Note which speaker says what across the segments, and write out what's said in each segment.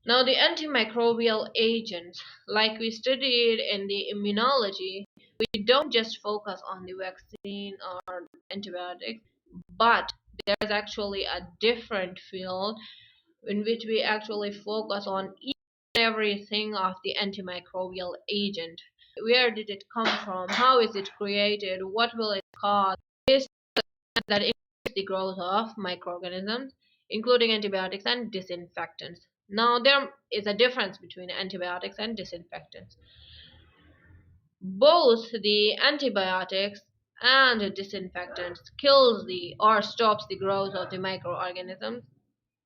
Speaker 1: Now, the antimicrobial agents, like we studied in the immunology, we don't just focus on the vaccine or antibiotics, but there's actually a different field in which we actually focus on each and everything of the antimicrobial agent. Where did it come from? How is it created? What will it cause? Is that increase the growth of microorganisms, including antibiotics and disinfectants. Now, there is a difference between antibiotics and disinfectants. Both the antibiotics and the disinfectants kills the or stops the growth of the microorganisms,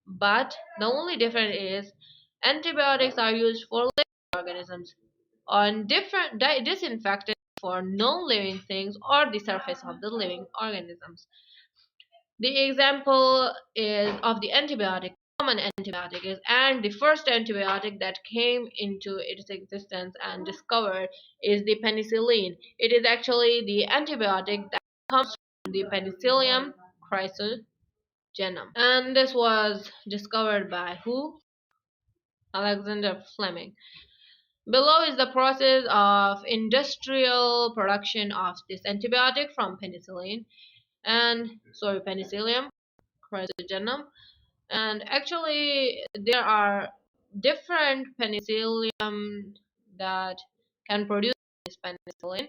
Speaker 1: but the only difference is antibiotics are used for living organisms on different disinfectants for non-living things or the surface of the living organisms. The example is of the antibiotic, common antibiotic is, and the first antibiotic that came into its existence and discovered is the penicillin. It is actually the antibiotic that comes from the Penicillium chrysogenum. And this was discovered by who? Alexander Fleming. Below is the process of industrial production of this antibiotic from penicillium chrysogenum. And actually, there are different penicillium that can produce this penicillin.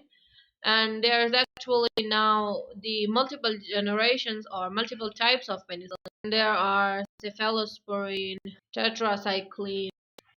Speaker 1: And there's actually now the multiple generations or multiple types of penicillin. There are cephalosporin, tetracycline,